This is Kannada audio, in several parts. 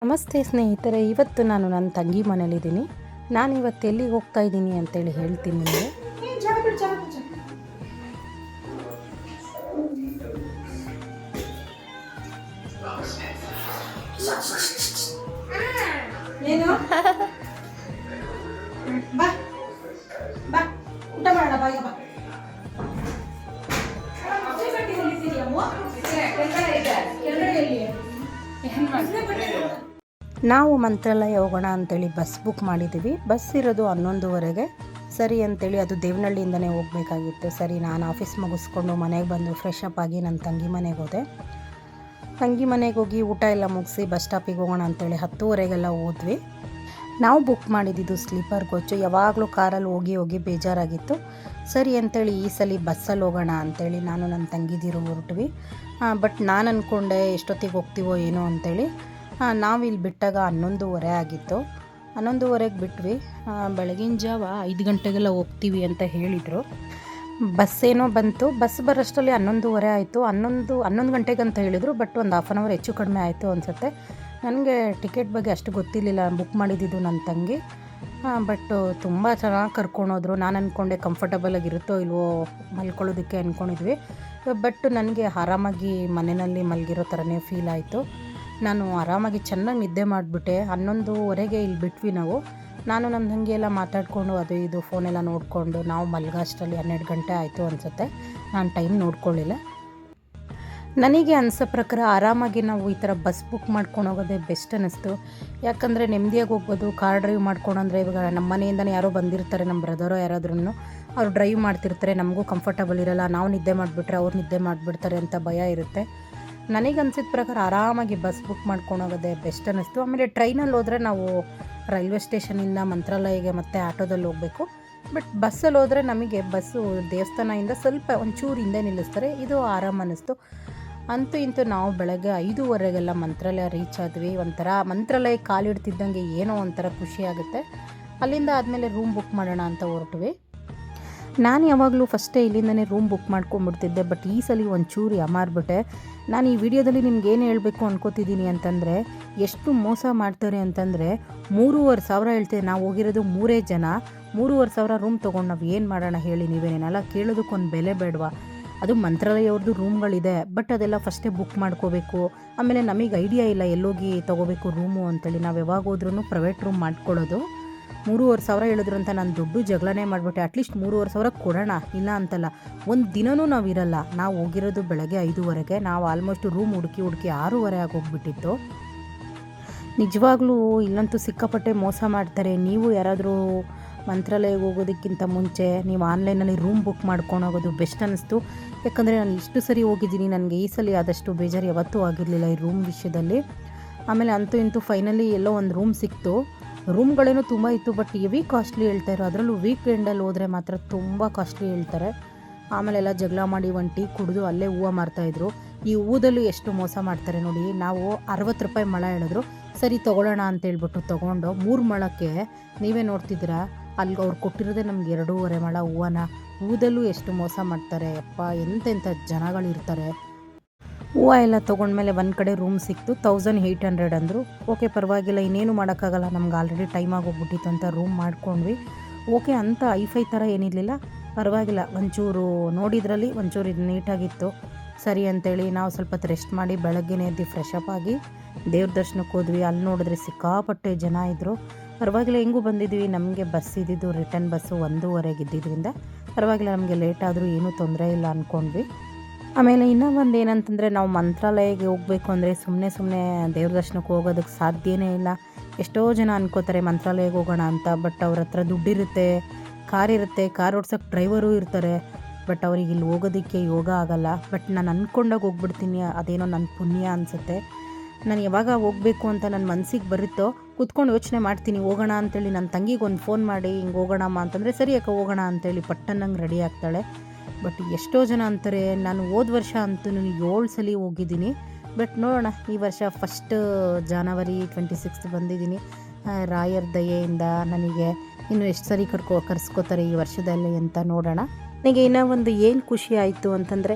ನಮಸ್ತೆ ಸ್ನೇಹಿತರೆ, ಇವತ್ತು ನಾನು ನನ್ನ ತಂಗಿ ಮನೇಲಿದ್ದೀನಿ. ನಾನು ಇವತ್ತು ಎಲ್ಲಿಗೆ ಹೋಗ್ತಾ ಇದ್ದೀನಿ ಅಂತೇಳಿ ಹೇಳ್ತೀನಿ ನಿಮಗೆ. ಏನು ಬಾ ಬಾ ಊಟ ಮಾಡೋಣ ಬಾ. ಈಗ ಬಾ. ನಾವು ಮಂತ್ರಾಲಯ ಹೋಗೋಣ ಅಂತೇಳಿ ಬಸ್ ಬುಕ್ ಮಾಡಿದ್ದೀವಿ. ಬಸ್ ಇರೋದು 11:30ಗೆ. ಸರಿ ಅಂತೇಳಿ ಅದು ದೇವನಹಳ್ಳಿಯಿಂದನೇ ಹೋಗಬೇಕಾಗಿತ್ತು. ಸರಿ, ನಾನು ಆಫೀಸ್ ಮುಗಿಸ್ಕೊಂಡು ಮನೆಗೆ ಬಂದು ಫ್ರೆಶ್ ಅಪ್ ಆಗಿ ನನ್ನ ತಂಗಿ ಮನೆಗೆ ಹೋದೆ. ತಂಗಿ ಮನೆಗೆ ಹೋಗಿ ಊಟ ಎಲ್ಲ ಮುಗಿಸಿ ಬಸ್ ಸ್ಟಾಪಿಗೆ ಹೋಗೋಣ ಅಂತೇಳಿ 10:30ಗೆಲ್ಲ ಹೋದ್ವಿ. ನಾವು ಬುಕ್ ಮಾಡಿದ್ದು ಸ್ಲೀಪರ್ ಕೋಚು. ಯಾವಾಗಲೂ ಕಾರಲ್ಲಿ ಹೋಗಿ ಹೋಗಿ ಬೇಜಾರಾಗಿತ್ತು. ಸರಿ ಅಂತೇಳಿ ಈ ಸಲ ಬಸ್ಸಲ್ಲಿ ಹೋಗೋಣ ಅಂತೇಳಿ ನಾನು ನನ್ನ ತಂಗಿದಿರು ಹೊರಟ್ವಿ. ಬಟ್ ನಾನು ಅಂದ್ಕೊಂಡೆ ಎಷ್ಟೊತ್ತಿಗೆ ಹೋಗ್ತೀವೋ ಏನೋ ಅಂತೇಳಿ. ನಾವು ಇಲ್ಲಿ ಬಿಟ್ಟಾಗ 11:30 ಆಗಿತ್ತು. 11:30ಗೆ ಬಿಟ್ವಿ. ಬೆಳಗಿನ ಜಾವ 5 ಗಂಟೆಗೆಲ್ಲ ಹೋಗ್ತೀವಿ ಅಂತ ಹೇಳಿದರು. ಬಸ್ ಏನೋ ಬಂತು. ಬಸ್ ಬರೋಷ್ಟರಲ್ಲಿ 11:30 ಆಯಿತು. 11 ಗಂಟೆಗೆ ಅಂತ ಹೇಳಿದರು. ಬಟ್ ಒಂದು ಹಾಫ್ ಆನ್ ಅವರ್ ಹೆಚ್ಚು ಕಡಿಮೆ ಆಯಿತು ಅನಿಸುತ್ತೆ. ನನಗೆ ಟಿಕೆಟ್ ಬಗ್ಗೆ ಅಷ್ಟು ಗೊತ್ತಿರಲಿಲ್ಲ. ಬುಕ್ ಮಾಡಿದ್ದು ನನ್ನ ತಂಗಿ. ಬಟ್ ತುಂಬ ಚೆನ್ನಾಗಿ ಕರ್ಕೊಂಡೋದ್ರು. ನಾನು ಅಂದ್ಕೊಂಡೆ ಕಂಫರ್ಟಬಲಾಗಿರುತ್ತೋ ಇಲ್ವೋ ಮಲ್ಕೊಳ್ಳೋದಕ್ಕೆ ಅಂದ್ಕೊಂಡಿದ್ವಿ. ಬಟ್ ನನಗೆ ಆರಾಮಾಗಿ ಮನೆಯಲ್ಲಿ ಮಲಗಿರೋ ಥರನೇ ಫೀಲ್ ಆಯಿತು. ನಾನು ಆರಾಮಾಗಿ ಚೆನ್ನಾಗಿ ನಿದ್ದೆ ಮಾಡಿಬಿಟ್ಟೆ. 11:30ಗೆ ಇಲ್ಲಿ ಬಿಟ್ವಿ ನಾವು. ನಾನು ನನ್ನ ತಂಗಿ ಎಲ್ಲ ಮಾತಾಡಿಕೊಂಡು ಅದು ಇದು ಫೋನೆಲ್ಲ ನೋಡಿಕೊಂಡು ನಾವು ಮಲ್ಗೋಷ್ಟರಲ್ಲಿ 12 ಗಂಟೆ ಆಯಿತು ಅನಿಸುತ್ತೆ. ನಾನು ಟೈಮ್ ನೋಡ್ಕೊಳ್ಳಿಲ್ಲ. ನನಗೆ ಅನಿಸೋ ಪ್ರಕಾರ ಆರಾಮಾಗಿ ನಾವು ಈ ಥರ ಬಸ್ ಬುಕ್ ಮಾಡ್ಕೊಂಡು ಹೋಗೋದೇ ಬೆಸ್ಟ್ ಅನ್ನಿಸ್ತು. ಯಾಕಂದರೆ ನೆಮ್ಮದಿಯಾಗಿ ಹೋಗ್ಬೋದು. ಕಾರ್ ಡ್ರೈವ್ ಮಾಡ್ಕೊಂಡ್ರೆ ಇವಾಗ ನಮ್ಮ ಮನೆಯಿಂದನೇ ಯಾರೋ ಬಂದಿರ್ತಾರೆ, ನಮ್ಮ ಬ್ರದರೋ ಯಾರಾದ್ರೂ ಅವ್ರು ಡ್ರೈವ್ ಮಾಡ್ತಿರ್ತಾರೆ. ನಮಗೂ ಕಂಫರ್ಟಬಲ್ ಇರೋಲ್ಲ. ನಾವು ನಿದ್ದೆ ಮಾಡಿಬಿಟ್ರೆ ಅವ್ರು ನಿದ್ದೆ ಮಾಡಿಬಿಡ್ತಾರೆ ಅಂತ ಭಯ ಇರುತ್ತೆ. ನನಗೆ ಅನಿಸಿದ ಪ್ರಕಾರ ಆರಾಮಾಗಿ ಬಸ್ ಬುಕ್ ಮಾಡ್ಕೊಂಡು ಹೋಗೋದೇ ಬೆಸ್ಟ್ ಅನ್ನಿಸ್ತು. ಆಮೇಲೆ ಟ್ರೈನಲ್ಲಿ ಹೋದರೆ ನಾವು ರೈಲ್ವೆ ಸ್ಟೇಷನಿಂದ ಮಂತ್ರಾಲಯಗೆ ಮತ್ತೆ ಆಟೋದಲ್ಲಿ ಹೋಗಬೇಕು. ಬಟ್ ಬಸ್ಸಲ್ಲಿ ಹೋದರೆ ನಮಗೆ ಬಸ್ಸು ದೇವಸ್ಥಾನದಿಂದ ಸ್ವಲ್ಪ ಒಂಚೂರು ಹಿಂದೆ ನಿಲ್ಲಿಸ್ತಾರೆ. ಇದು ಆರಾಮ ಅನ್ನಿಸ್ತು. ಅಂತೂ ಇಂತೂ ನಾವು ಬೆಳಗ್ಗೆ 5:30ಗೆಲ್ಲ ಮಂತ್ರಾಲಯ ರೀಚ್ ಆದ್ವಿ. ಒಂಥರ ಮಂತ್ರಾಲಯ ಕಾಲಿಡ್ತಿದ್ದಂಗೆ ಏನೋ ಒಂಥರ ಖುಷಿ ಆಗುತ್ತೆ. ಅಲ್ಲಿಂದ ಆದಮೇಲೆ ರೂಮ್ ಬುಕ್ ಮಾಡೋಣ ಅಂತ ಹೊರಟ್ವಿ. ನಾನು ಯಾವಾಗಲೂ ಫಸ್ಟೇ ಇಲ್ಲಿಂದನೇ ರೂಮ್ ಬುಕ್ ಮಾಡ್ಕೊಂಡ್ಬಿಡ್ತಿದ್ದೆ. ಬಟ್ ಈ ಸಲ ಒಂಚೂರು ಯಾಮಾರ್ಬಿಟ್ಟೆ. ನಾನು ಈ ವಿಡಿಯೋದಲ್ಲಿ ನಿಮ್ಗೆ ಏನು ಹೇಳಬೇಕು ಅನ್ಕೋತಿದ್ದೀನಿ ಅಂತಂದರೆ, ಎಷ್ಟು ಮೋಸ ಮಾಡ್ತಾರೆ ಅಂತಂದರೆ 3,500 ಹೇಳ್ತೇವೆ. ನಾವು ಹೋಗಿರೋದು 3 ಜನ. 3,500 ರೂಮ್ ತೊಗೊಂಡು ನಾವು ಏನು ಮಾಡೋಣ ಹೇಳಿ ನೀವೇನೆಲ್ಲ ಕೇಳೋದಕ್ಕೊಂದು ಬೆಲೆ ಬೇಡವಾ? ಅದು ಮಂತ್ರಾಲಯ ಅವ್ರದ್ದು ರೂಮ್ಗಳಿದೆ. ಬಟ್ ಅದೆಲ್ಲ ಫಸ್ಟೇ ಬುಕ್ ಮಾಡ್ಕೋಬೇಕು. ಆಮೇಲೆ ನಮಗೆ ಐಡಿಯಾ ಇಲ್ಲ ಎಲ್ಲೋಗಿ ತೊಗೋಬೇಕು ರೂಮು ಅಂತೇಳಿ. ನಾವು ಯಾವಾಗ ಹೋದ್ರೂ ಪ್ರೈವೇಟ್ ರೂಮ್ ಮಾಡ್ಕೊಳ್ಳೋದು. 3,500 ಹೇಳಿದ್ರು ಅಂತ ನಾನು ದೊಡ್ಡ ಜಗಳನೇ ಮಾಡಿಬಿಟ್ಟೆ. ಅಟ್ಲೀಸ್ಟ್ 3,500 ಕೊಡೋಣ, ಇಲ್ಲ ಅಂತಲ್ಲ. ಒಂದು ದಿನವೂ ನಾವು ಇರಲ್ಲ. ನಾವು ಹೋಗಿರೋದು ಬೆಳಗ್ಗೆ 5:30ಗೆ. ನಾವು ಆಲ್ಮೋಸ್ಟ್ ರೂಮ್ ಹುಡುಕಿ 6:30 ಆಗೋಗ್ಬಿಟ್ಟಿತ್ತು. ನಿಜವಾಗ್ಲೂ ಇಲ್ಲಂತೂ ಸಿಕ್ಕಾಪಟ್ಟೆ ಮೋಸ ಮಾಡ್ತಾರೆ. ನೀವು ಯಾರಾದರೂ ಮಂತ್ರಾಲಯಕ್ಕೆ ಹೋಗೋದಕ್ಕಿಂತ ಮುಂಚೆ ನೀವು ಆನ್ಲೈನಲ್ಲಿ ರೂಮ್ ಬುಕ್ ಮಾಡ್ಕೊಂಡು ಹೋಗೋದು ಬೆಸ್ಟ್ ಅನ್ನಿಸ್ತು. ಯಾಕಂದರೆ ನಾನು ಇಷ್ಟು ಸರಿ ಹೋಗಿದ್ದೀನಿ. ನನಗೆ ಈ ಸಲ ಆದಷ್ಟು ಬೇಜಾರು ಯಾವತ್ತೂ ಆಗಿರಲಿಲ್ಲ ಈ ರೂಮ್ ವಿಷಯದಲ್ಲಿ. ಆಮೇಲೆ ಅಂತೂ ಇಂತೂ ಫೈನಲಿ ಎಲ್ಲೋ ಒಂದು ರೂಮ್ ಸಿಕ್ತು. ರೂಮ್ಗಳೇನೋ ತುಂಬ ಇತ್ತು, ಬಟ್ ಹೆವಿ ಕಾಸ್ಟ್ಲಿ ಹೇಳ್ತಾರೆ. ಅದರಲ್ಲೂ ವೀಕೆಂಡಲ್ಲಿ ಹೋದರೆ ಮಾತ್ರ ತುಂಬ ಕಾಸ್ಟ್ಲಿ ಹೇಳ್ತಾರೆ. ಆಮೇಲೆ ಎಲ್ಲ ಜಗಳ ಮಾಡಿ ಒಂದು ಟೀ ಕುಡಿದು ಅಲ್ಲೇ ಹೂವು ಮಾರ್ತಾಯಿದ್ರು. ಈ ಹೂದಲ್ಲೂ ಎಷ್ಟು ಮೋಸ ಮಾಡ್ತಾರೆ ನೋಡಿ. ನಾವು 60 ರೂಪಾಯಿ ಮೊಳ ಹೇಳಿದ್ರು. ಸರಿ ತೊಗೊಳ್ಳೋಣ ಅಂತೇಳ್ಬಿಟ್ಟು ತೊಗೊಂಡು 3 ಮೊಳಕ್ಕೆ ನೀವೇ ನೋಡ್ತಿದ್ದೀರಾ, ಅಲ್ಲಿ ಅವ್ರು ಕೊಟ್ಟಿರೋದೇ ನಮ್ಗೆ 2.5 ಮೊಳ ಹೂವನ. ಹೂದಲ್ಲೂ ಎಷ್ಟು ಮೋಸ ಮಾಡ್ತಾರೆ ಅಪ್ಪ. ಎಂತೆಂಥ ಜನಗಳಿರ್ತಾರೆ. ಹೂವು ಎಲ್ಲ ತೊಗೊಂಡ್ಮೇಲೆ ಒಂದು ಕಡೆ ರೂಮ್ ಸಿಕ್ತು. 1800 ಅಂದರು. ಓಕೆ, ಪರವಾಗಿಲ್ಲ, ಇನ್ನೇನು ಮಾಡೋಕ್ಕಾಗಲ್ಲ, ನಮ್ಗೆ ಆಲ್ರೆಡಿ ಟೈಮ್ ಆಗೋಗ್ಬಿಟ್ಟಿತ್ತು ಅಂತ ರೂಮ್ ಮಾಡ್ಕೊಂಡ್ವಿ. ಓಕೆ ಅಂತ ಐಫೈ ಥರ ಏನಿರಲಿಲ್ಲ, ಪರವಾಗಿಲ್ಲ. ಒಂಚೂರು ನೋಡಿದ್ರಲ್ಲಿ ಒಂಚೂರು ಇದು ನೀಟಾಗಿತ್ತು. ಸರಿ ಅಂತೇಳಿ ನಾವು ಸ್ವಲ್ಪ ಹೊತ್ತು ರೆಸ್ಟ್ ಮಾಡಿ ಬೆಳಗ್ಗೆನೇ ಎದ್ದು ಫ್ರೆಶ್ ಅಪ್ ಆಗಿ ದೇವ್ರ ದರ್ಶನಕ್ಕೆ ಹೋದ್ವಿ. ಅಲ್ಲಿ ನೋಡಿದ್ರೆ ಸಿಕ್ಕಾಪಟ್ಟೆ ಜನ ಇದ್ದರು. ಪರವಾಗಿಲ್ಲ, ಹೆಂಗೂ ಬಂದಿದ್ವಿ. ನಮಗೆ ಬಸ್ ಇದ್ದಿದ್ದು ರಿಟರ್ನ್ ಬಸ್ಸು 1:30ಗೆ ಇದ್ದಿದ್ದರಿಂದ ಪರವಾಗಿಲ್ಲ, ನಮಗೆ ಲೇಟ್ ಆದರೂ ಏನೂ ತೊಂದರೆ ಇಲ್ಲ ಅಂದ್ಕೊಂಡ್ವಿ. ಆಮೇಲೆ ಇನ್ನೂ ಒಂದು ಏನಂತಂದರೆ, ನಾವು ಮಂತ್ರಾಲಯಕ್ಕೆ ಹೋಗಬೇಕು ಅಂದರೆ ಸುಮ್ಮನೆ ದೇವ್ರ ದರ್ಶನಕ್ಕೆ ಹೋಗೋದಕ್ಕೆ ಸಾಧ್ಯವೇ ಇಲ್ಲ. ಎಷ್ಟೋ ಜನ ಅನ್ಕೋತಾರೆ ಮಂತ್ರಾಲಯಕ್ಕೆ ಹೋಗೋಣ ಅಂತ. ಬಟ್ ಅವ್ರ ಹತ್ರ ದುಡ್ಡಿರುತ್ತೆ, ಕಾರ್ ಇರುತ್ತೆ, ಕಾರ್ ಓಡ್ಸೋಕ್ಕೆ ಡ್ರೈವರು ಇರ್ತಾರೆ. ಬಟ್ ಅವ್ರಿಗೆ ಇಲ್ಲಿ ಹೋಗೋದಕ್ಕೆ ಯೋಗ ಆಗಲ್ಲ. ಬಟ್ ನಾನು ಅಂದ್ಕೊಂಡಾಗ ಹೋಗ್ಬಿಡ್ತೀನಿ. ಅದೇನೋ ನನ್ನ ಪುಣ್ಯ ಅನಿಸುತ್ತೆ. ನಾನು ಯಾವಾಗ ಹೋಗಬೇಕು ಅಂತ ನನ್ನ ಮನಸ್ಸಿಗೆ ಬರುತ್ತೋ ಕೂತ್ಕೊಂಡು ಯೋಚನೆ ಮಾಡ್ತೀನಿ ಹೋಗೋಣ ಅಂತೇಳಿ. ನನ್ನ ತಂಗಿಗೆ ಒಂದು ಫೋನ್ ಮಾಡಿ ಹಿಂಗೆ ಹೋಗೋಣಮ್ಮ ಅಂತಂದರೆ, ಸರಿ ಯಾಕೆ ಹೋಗೋಣ ಅಂತೇಳಿ ಪಟ್ಟನ್ನಂಗೆ ರೆಡಿ ಆಗ್ತಾಳೆ. ಬಟ್ ಎಷ್ಟೋ ಜನ ಅಂತಾರೆ. ನಾನು ಹೋದ ವರ್ಷ ಅಂತೂ ನಾನು 7 ಸಲ ಹೋಗಿದ್ದೀನಿ. ಬಟ್ ನೋಡೋಣ, ಈ ವರ್ಷ ಫಸ್ಟ್ ಜನವರಿ 26 ಬಂದಿದ್ದೀನಿ. ರಾಯರ ದಯೆಯಿಂದ ನನಗೆ ಇನ್ನು ಎಷ್ಟು ಸರಿ ಕರ್ಸ್ಕೋತಾರೆ ಈ ವರ್ಷದಲ್ಲಿ ಅಂತ ನೋಡೋಣ. ನನಗೆ ಇನ್ನೂ ಒಂದು ಏನು ಖುಷಿ ಆಯಿತು ಅಂತಂದರೆ,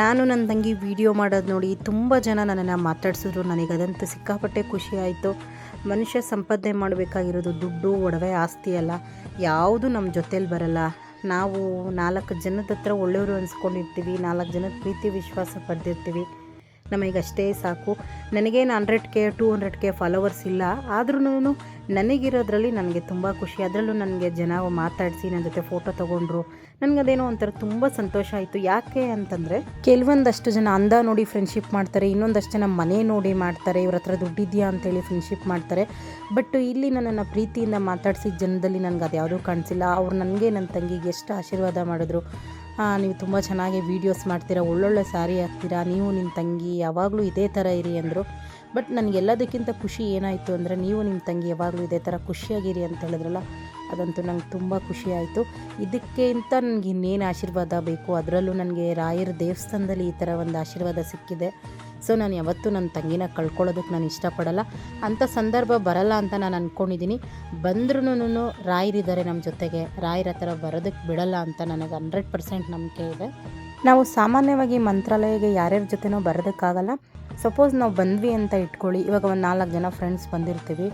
ನಾನು ನನ್ನ ತಂಗಿ ವಿಡಿಯೋ ಮಾಡೋದು ನೋಡಿ ತುಂಬ ಜನ ನನ್ನನ್ನು ಮಾತಾಡ್ಸಿದ್ರು. ನನಗೆ ಅದಂತೂ ಸಿಕ್ಕಾಪಟ್ಟೆ ಖುಷಿ ಆಯಿತು. ಮನುಷ್ಯ ಸಂಪಾದನೆ ಮಾಡಬೇಕಾಗಿರೋದು ದುಡ್ಡು, ಒಡವೆ, ಆಸ್ತಿ ಅಲ್ಲ, ಯಾವುದು ನಮ್ಮ ಜೊತೇಲಿ ಬರಲ್ಲ. ನಾವು 4 ಜನದ ಹತ್ರ ಒಳ್ಳೆಯವರು ಅನ್ಸ್ಕೊಂಡಿರ್ತೀವಿ, 4 ಜನದ ಪ್ರೀತಿ ವಿಶ್ವಾಸ ಪಡೆದಿರ್ತೀವಿ, ನಮಗಷ್ಟೇ ಸಾಕು. ನನಗೇನು 100K 200K ಫಾಲೋವರ್ಸ್ ಇಲ್ಲ, ಆದ್ರೂ ನನಗಿರೋದ್ರಲ್ಲಿ ನನಗೆ ತುಂಬ ಖುಷಿ. ಅದರಲ್ಲೂ ನನಗೆ ಜನ ಮಾತಾಡಿಸಿ ನನ್ನ ಜೊತೆ ಫೋಟೋ ತೊಗೊಂಡ್ರು. ನನಗದೇನೋ ಒಂಥರ ತುಂಬ ಸಂತೋಷ ಆಯಿತು. ಯಾಕೆ ಅಂತಂದರೆ, ಕೆಲವೊಂದಷ್ಟು ಜನ ಅಂದ ನೋಡಿ ಫ್ರೆಂಡ್ಶಿಪ್ ಮಾಡ್ತಾರೆ, ಇನ್ನೊಂದಷ್ಟು ಜನ ಮನೆ ನೋಡಿ ಮಾಡ್ತಾರೆ, ಇವ್ರ ಹತ್ರ ದುಡ್ಡಿದೆಯಾ ಅಂತೇಳಿ ಫ್ರೆಂಡ್ಶಿಪ್ ಮಾಡ್ತಾರೆ. ಬಟ್ ಇಲ್ಲಿ ನನ್ನನ್ನು ಪ್ರೀತಿಯಿಂದ ಮಾತಾಡಿಸಿದ ಜನದಲ್ಲಿ ನನಗೆ ಅದು ಯಾವುದೂ ಕಾಣಿಸಿಲ್ಲ. ಅವ್ರು ನನಗೆ ನನ್ನ ತಂಗಿಗೆ ಎಷ್ಟು ಆಶೀರ್ವಾದ ಮಾಡಿದ್ರು. ನೀವು ತುಂಬ ಚೆನ್ನಾಗಿ ವೀಡಿಯೋಸ್ ಮಾಡ್ತೀರಾ, ಒಳ್ಳೊಳ್ಳೆ ಸ್ಯಾರಿ ಹಾಕ್ತೀರಾ, ನೀವು ನಿಮ್ಮ ತಂಗಿ ಯಾವಾಗಲೂ ಇದೇ ಥರ ಇರಿ ಅಂದರು. ಬಟ್ ನನಗೆಲ್ಲದಕ್ಕಿಂತ ಖುಷಿ ಏನಾಯಿತು ಅಂದರೆ, ನೀವು ನಿಮ್ಮ ತಂಗಿ ಯಾವಾಗಲೂ ಇದೇ ಥರ ಖುಷಿಯಾಗಿರಿ ಅಂತ ಹೇಳಿದ್ರಲ್ಲ, ಅದಂತೂ ನಂಗೆ ತುಂಬ ಖುಷಿ ಆಯಿತು. ಇದಕ್ಕಿಂತ ನನಗೆ ಇನ್ನೇನು ಆಶೀರ್ವಾದ ಬೇಕು. ಅದರಲ್ಲೂ ನನಗೆ ರಾಯರ ದೇವಸ್ಥಾನದಲ್ಲಿ ಈ ಥರ ಒಂದು ಆಶೀರ್ವಾದ ಸಿಕ್ಕಿದೆ. ಸೊ ನಾನು ಯಾವತ್ತೂ ನನ್ನ ತಂಗಿನ ಕಳ್ಕೊಳ್ಳೋದಕ್ಕೆ ನಾನು ಇಷ್ಟಪಡಲ್ಲ. ಅಂಥ ಸಂದರ್ಭ ಬರಲ್ಲ ಅಂತ ನಾನು ಅಂದ್ಕೊಂಡಿದ್ದೀನಿ. ಬಂದ್ರೂ ರಾಯರಿದ್ದಾರೆ ನಮ್ಮ ಜೊತೆಗೆ, ರಾಯರ ಹತ್ರ ಬರೋದಕ್ಕೆ ಬಿಡಲ್ಲ ಅಂತ ನನಗೆ 100% ನಂಬಿಕೆ ಇದೆ. ನಾವು ಸಾಮಾನ್ಯವಾಗಿ ಮಂತ್ರಾಲಯಗೆ ಯಾರ್ಯಾರ ಜೊತೆನೋ ಬರೋದಕ್ಕಾಗಲ್ಲ. ಸಪೋಸ್ ನಾವು ಬಂದ್ವಿ ಅಂತ ಇಟ್ಕೊಳ್ಳಿ, ಇವಾಗ ಒಂದು 4 ಜನ ಫ್ರೆಂಡ್ಸ್ ಬಂದಿರ್ತೀವಿ.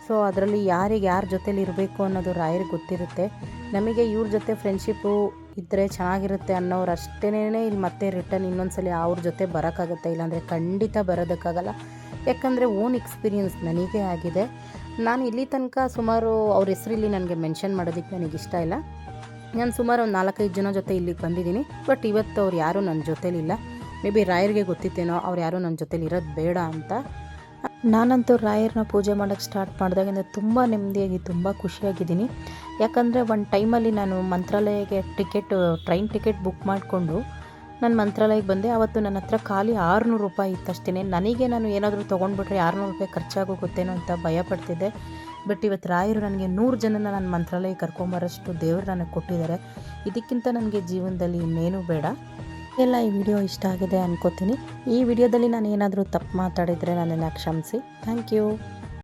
ಸೊ ಅದರಲ್ಲಿ ಯಾರಿಗೆ ಯಾರ ಜೊತೇಲಿ ಇರಬೇಕು ಅನ್ನೋದು ರಾಯರಿಗೆ ಗೊತ್ತಿರುತ್ತೆ. ನಮಗೆ ಇವ್ರ ಜೊತೆ ಫ್ರೆಂಡ್ಶಿಪ್ಪು ಇದ್ದರೆ ಚೆನ್ನಾಗಿರುತ್ತೆ ಅನ್ನೋರು ಅಷ್ಟೇನೇ ಇಲ್ಲಿ ಮತ್ತೆ ರಿಟರ್ನ್ ಇನ್ನೊಂದ್ಸಲಿ ಅವ್ರ ಜೊತೆ ಬರೋಕ್ಕಾಗುತ್ತೆ, ಇಲ್ಲಾಂದರೆ ಖಂಡಿತ ಬರೋದಕ್ಕಾಗಲ್ಲ. ಯಾಕಂದರೆ ಓನ್ ಎಕ್ಸ್ಪೀರಿಯನ್ಸ್ ನನಗೆ ಆಗಿದೆ. ನಾನು ಇಲ್ಲಿ ತನಕ ಸುಮಾರು ಅವ್ರ ಹೆಸರಲ್ಲಿ ನನಗೆ ಮೆನ್ಷನ್ ಮಾಡೋದಕ್ಕೆ ನನಗೆ ಇಷ್ಟ ಇಲ್ಲ. ನಾನು ಸುಮಾರು ಒಂದು 4-5 ಜನ ಜೊತೆ ಇಲ್ಲಿಗೆ ಬಂದಿದ್ದೀನಿ. ಬಟ್ ಇವತ್ತು ಅವ್ರು ಯಾರೂ ನನ್ನ ಜೊತೇಲಿಲ್ಲ. ಮೇ ಬಿ ರಾಯರಿಗೆ ಗೊತ್ತಿತ್ತೇನೋ ಅವ್ರು ಯಾರೂ ನನ್ನ ಜೊತೇಲಿ ಇರೋದು ಬೇಡ ಅಂತ. ನಾನಂತೂ ರಾಯರನ್ನ ಪೂಜೆ ಮಾಡೋಕ್ಕೆ ಸ್ಟಾರ್ಟ್ ಮಾಡಿದಾಗಿಂದ ತುಂಬ ನೆಮ್ಮದಿಯಾಗಿ ತುಂಬ ಖುಷಿಯಾಗಿದ್ದೀನಿ. ಯಾಕಂದರೆ ಒಂದು ಟೈಮಲ್ಲಿ ನಾನು ಮಂತ್ರಾಲಯಕ್ಕೆ ಟ್ರೈನ್ ಟಿಕೆಟ್ ಬುಕ್ ಮಾಡಿಕೊಂಡು ನಾನು ಮಂತ್ರಾಲಯಕ್ಕೆ ಬಂದೆ. ಆವತ್ತು ನನ್ನ ಹತ್ರ ಖಾಲಿ 600 ರೂಪಾಯಿ ಇತ್ತಷ್ಟೇ. ನನಗೆ ನಾನು ಏನಾದರೂ ತೊಗೊಂಡ್ಬಿಟ್ರೆ 600 ರೂಪಾಯಿ ಖರ್ಚಾಗೋಗುತ್ತೇನೋ ಅಂತ ಭಯಪಡ್ತಿದ್ದೆ. ಬಟ್ ಇವತ್ತು ರಾಯರು ನನಗೆ 100 ಜನನ ನಾನು ಮಂತ್ರಾಲಯಕ್ಕೆ ಕರ್ಕೊಂಬರೋಷ್ಟು ದೇವರು ನನಗೆ ಕೊಟ್ಟಿದ್ದಾರೆ. ಇದಕ್ಕಿಂತ ನನಗೆ ಜೀವನದಲ್ಲಿ ಇನ್ನೇನು ಬೇಡ. ಎಲ್ಲ ಈ ವಿಡಿಯೋ ಇಷ್ಟ ಆಗಿದೆ ಅನ್ಕೋತೀನಿ. ಈ ವಿಡಿಯೋದಲ್ಲಿ ನಾನು ಏನಾದರೂ ತಪ್ಪು ಮಾತಾಡಿದರೆ ನನ್ನನ್ನು ಕ್ಷಮಿಸಿ. Thank you.